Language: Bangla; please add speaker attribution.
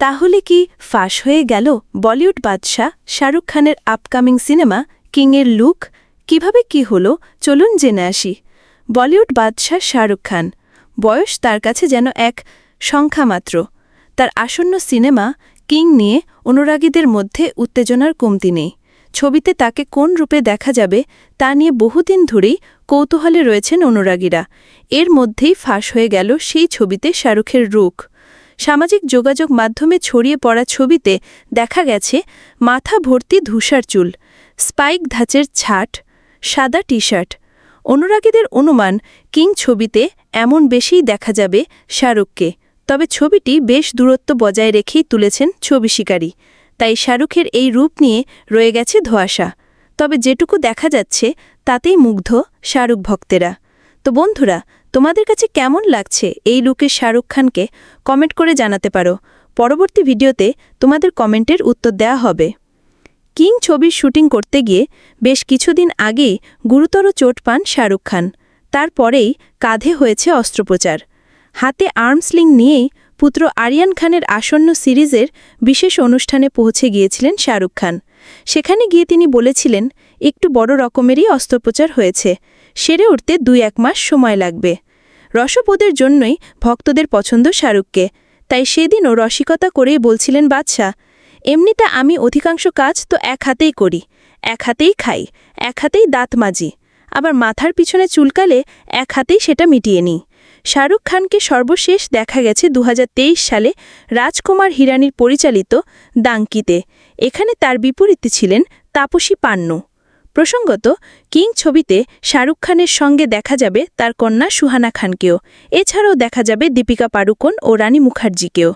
Speaker 1: তাহলে কি ফাঁস হয়ে গেল বলিউড বাদশা শাহরুখ খানের আপকামিং সিনেমা কিংয়ের লুক? কিভাবে কি হলো চলুন জেনে আসি। বলিউড বাদশা শাহরুখ খান, বয়স তার কাছে যেন এক সংখ্যা মাত্র। তার আসন্ন সিনেমা কিং নিয়ে অনুরাগীদের মধ্যে উত্তেজনার কমতি নেই। ছবিতে তাকে কোন রূপে দেখা যাবে তা নিয়ে বহুদিন ধরেই কৌতূহলে রয়েছেন অনুরাগীরা। এর মধ্যেই ফাঁস হয়ে গেল সেই ছবিতে শাহরুখের রূপ। সামাজিক যোগাযোগ মাধ্যমে ছড়িয়ে পড়া ছবিতে দেখা গেছে মাথা ভর্তি ধূসার চুল, স্পাইক ধাঁচের ছাট, সাদা টি শার্ট। অনুরাগীদের অনুমান কিং ছবিতে এমন বেশিই দেখা যাবে শাহরুখকে। তবে ছবিটি বেশ দূরত্ব বজায় রেখেই তুলেছেন ছবি শিকারী। তাই শাহরুখের এই রূপ নিয়ে রয়ে গেছে ধোঁয়াশা। তবে যেটুকু দেখা যাচ্ছে তাতেই মুগ্ধ শাহরুখ ভক্তেরা। তো বন্ধুরা, তোমাদের কাছে কেমন লাগছে এই লুকে শাহরুখ খানকে কমেন্ট করে জানাতে পারো। পরবর্তী ভিডিওতে তোমাদের কমেন্টের উত্তর দেওয়া হবে। কিং ছবির শুটিং করতে গিয়ে বেশ কিছুদিন আগেই গুরুতর চোট পান শাহরুখ খান। তারপরেই কাঁধে হয়েছে অস্ত্রোপচার। হাতে আর্মস্লিং নিয়েই পুত্র আরিয়ান খানের আসন্ন সিরিজের বিশেষ অনুষ্ঠানে পৌঁছে গিয়েছিলেন শাহরুখ খান। সেখানে গিয়ে তিনি বলেছিলেন, একটু বড় রকমেরই অস্ত্রোপচার হয়েছে, সেরে উঠতে 2-1 মাস সময় লাগবে। রসবোধের জন্যই ভক্তদের পছন্দ শাহরুখকে। তাই সেদিনও রসিকতা করেই বলছিলেন বাদশা, এমনিতে আমি অধিকাংশ কাজ তো এক হাতেই করি, এক হাতেই খাই, এক হাতেই দাঁত মাজি, আবার মাথার পিছনে চুলকালে এক হাতেই সেটা মিটিয়ে নিই। শাহরুখ খানকে সর্বশেষ দেখা গেছে 2023 সালে রাজকুমার হিরানির পরিচালিত দাঙ্কিতে। এখানে তার বিপরীতে ছিলেন তাপসী পান্নু। প্রসঙ্গত, কিং ছবিতে শাহরুখ খানের সঙ্গে দেখা যাবে তার কন্যা সুহানা খানকেও। এছাড়াও দেখা যাবে দীপিকা পাড়ুকোন ও রানী মুখার্জিকেও।